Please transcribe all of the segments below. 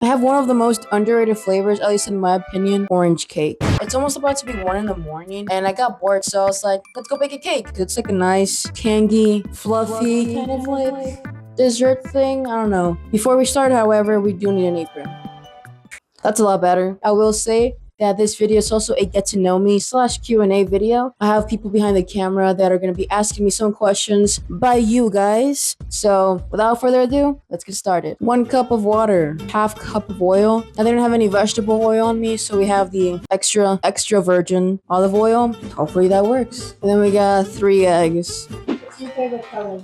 I have one of the most underrated flavors, at least in my opinion, orange cake. It's almost about to be 1 in the morning, and I got bored, so I was like, let's go bake a cake. It's like a nice, tangy, fluffy kind of like dessert thing. I don't know. Before we start, however, we do need an apron. That's a lot better. I will say that this video is also a get to know me slash Q&A video. I have people behind the camera that are going to be asking me some questions by you guys. So without further ado, let's get started. 1 cup of water, half cup of oil. I didn't have any vegetable oil on me, so we have the extra virgin olive oil. Hopefully that works. And then we got 3 eggs. What's your favorite color?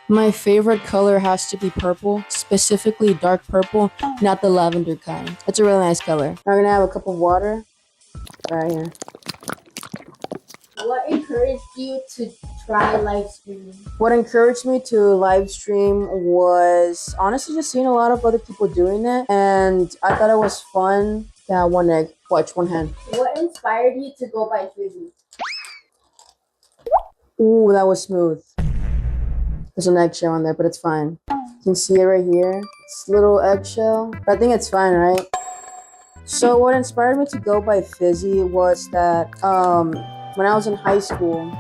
My favorite color has to be purple, specifically dark purple, not the lavender kind. It's a really nice color. I'm gonna have a cup of water right here. What encouraged you to try live streaming? What encouraged me to live stream was honestly just seeing a lot of other people doing it, and I thought it was fun. Yeah, 1 egg. Watch, 1 hand. What inspired you to go by Fizzy? Ooh, that was smooth. There's an eggshell on there, but it's fine. You can see it right here. It's a little eggshell, but I think it's fine, right? So what inspired me to go by Fizzy was that when I was in high school,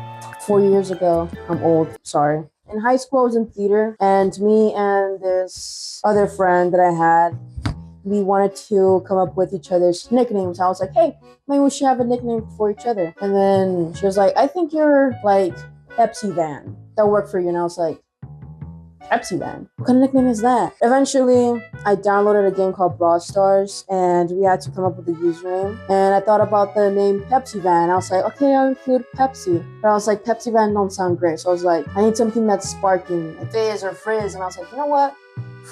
4 years ago, I'm old, sorry. In high school, I was in theater, and me and this other friend that I had, we wanted to come up with each other's nicknames. I was like, hey, maybe we should have a nickname for each other. And then she was like, I think you're like Pepsi Van. That'll work for you. And I was like, Pepsi Van? What kind of nickname is that? Eventually, I downloaded a game called Brawl Stars, and we had to come up with a username. And I thought about the name Pepsi Van. I was like, okay, I'll include Pepsi. But I was like, Pepsi Van don't sound great. So I was like, I need something that's sparkling, like Fizz or Frizz. And I was like, you know what?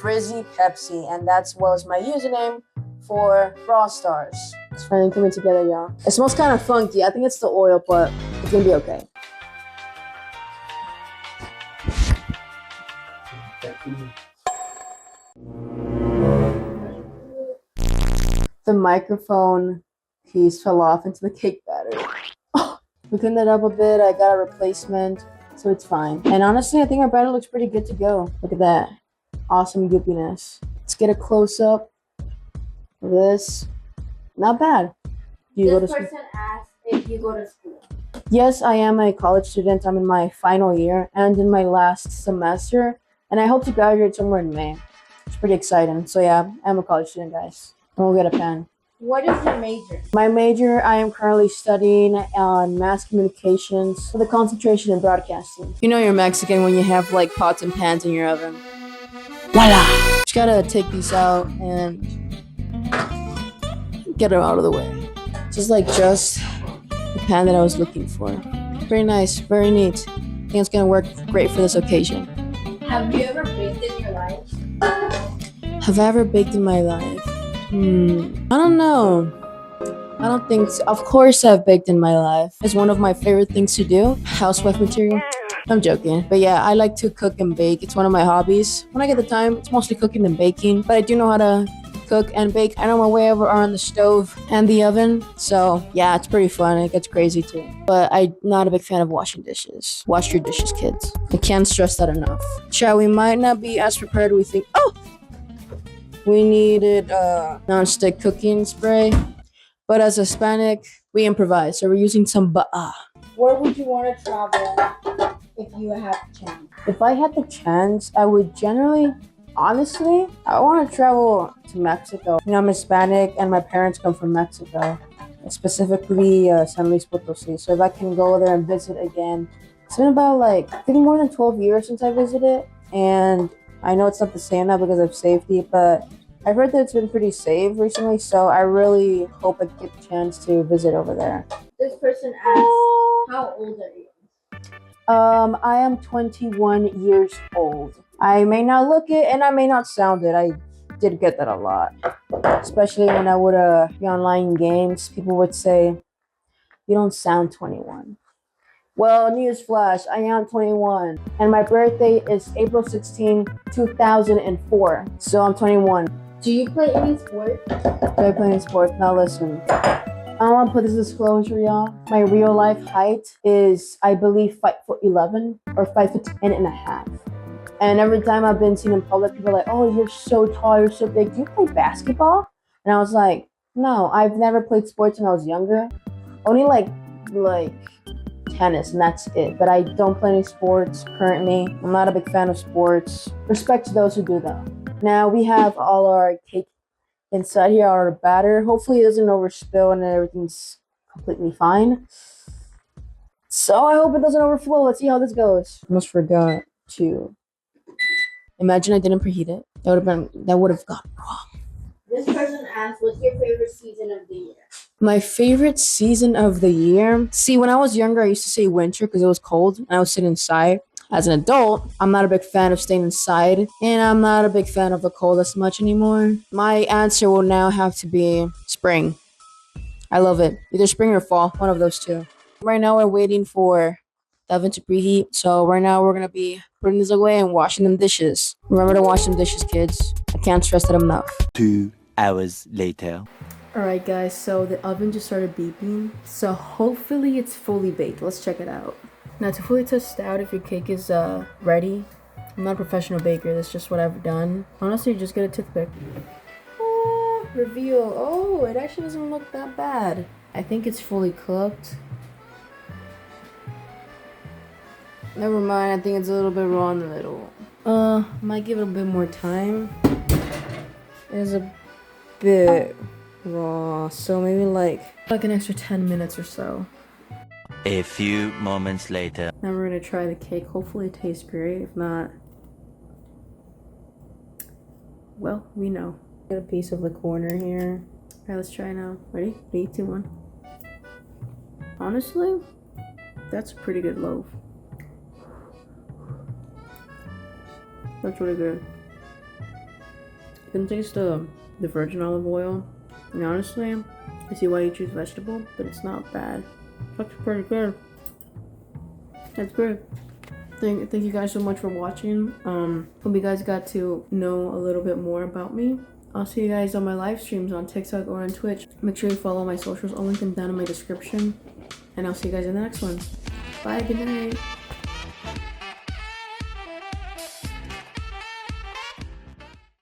Frizzy Pepsi. And that's what was my username for Brawl Stars. It's finally coming together, y'all. It smells kind of funky. I think it's the oil, but it's gonna be okay. The microphone piece fell off into the cake batter. Oh, we cleaned it up a bit. I got a replacement, so it's fine. And honestly, I think our batter looks pretty good to go. Look at that. Awesome goopiness. Let's get a close-up of this. Not bad. Do you go to This school? person asked if you go to school. Yes, I am a college student. I'm in my final year and in my last semester, and I hope to graduate somewhere in May. It's pretty exciting. So yeah, I'm a college student, guys. And we'll get a pen. What is your major? My major, I am currently studying on mass communications with a concentration in broadcasting. You know you're Mexican when you have like pots and pans in your oven. Voila! Just gotta take these out and get them out of the way. Just the pan that I was looking for. Very nice, very neat. I think it's gonna work great for this occasion. Have you ever baked in your life? Have I ever baked in my life? I don't know. I don't think so. Of course I've baked in my life. It's one of my favorite things to do. Housewife material. I'm joking. But yeah, I like to cook and bake. It's one of my hobbies. When I get the time, it's mostly cooking and baking. But I do know how to cook and bake. I know my way over on the stove and the oven. So yeah, it's pretty fun. It gets crazy too. But I'm not a big fan of washing dishes. Wash your dishes, kids. I can't stress that enough. Child, we might not be as prepared as we think. Oh! We needed non-stick cooking spray. But as a Hispanic, we improvise. So we're using some ba'a. Where would you want to travel if you had the chance? If I had the chance, I would honestly, I want to travel to Mexico. You know, I'm Hispanic and my parents come from Mexico, specifically San Luis Potosí. So if I can go there and visit again, it's been about I think more than 12 years since I visited. And I know it's not the same now because of safety, but I've heard that it's been pretty safe recently. So I really hope I get the chance to visit over there. This person asked, how old are you? I am 21 years old. I may not look it and I may not sound it. I did get that a lot. Especially when I would be online games. People would say, you don't sound 21. Well, newsflash, I am 21. And my birthday is April 16, 2004. So I'm 21. Do you play any sport? Do I play any sports? Now listen. I want to put this disclosure, y'all. My real life height is, I believe, 5'11" or 5'10.5". And every time I've been seen in public, people are like, "Oh, you're so tall, you're so big. Do you play basketball?" And I was like, "No, I've never played sports when I was younger. Only like tennis, and that's it. But I don't play any sports currently. I'm not a big fan of sports. Respect to those who do though." Now we have all our cake inside here, our batter. Hopefully it doesn't overspill and everything's completely fine. So I hope it doesn't overflow. Let's see how this goes. Almost forgot to imagine I didn't preheat it. That would have gone wrong. This person asked, "What's your favorite season of the year?" My favorite season of the year. See, when I was younger, I used to say winter because it was cold and I would sit inside. As an adult, I'm not a big fan of staying inside, and I'm not a big fan of the cold as much anymore. My answer will now have to be spring. I love it. Either spring or fall, one of those two. Right now, we're waiting for the oven to preheat. So right now, we're gonna be putting this away and washing them dishes. Remember to wash them dishes, kids. I can't stress that enough. 2 hours later. Alright guys, so the oven just started beeping. So hopefully it's fully baked. Let's check it out. Now to fully test out if your cake is ready, I'm not a professional baker, that's just what I've done. Honestly, just get a toothpick. Oh, reveal. Oh, it actually doesn't look that bad. I think it's fully cooked. Never mind, I think it's a little bit raw in the middle. Might give it a bit more time. It is a bit raw, so maybe like an extra 10 minutes or so. A few moments later. Now we're gonna try the cake. Hopefully it tastes great. If not, well, we know. Get a piece of the corner here. Alright, let's try now. Ready? 3, 2, 1. Honestly, that's a pretty good loaf. That's really good. You can taste the virgin olive oil. And honestly, I see why you choose vegetable, but it's not bad. That's pretty good. That's good. Thank you guys so much for watching. Hope you guys got to know a little bit more about me. I'll see you guys on my live streams on TikTok or on Twitch. Make sure you follow my socials. I'll link them down in my description. And I'll see you guys in the next one. Bye, good night.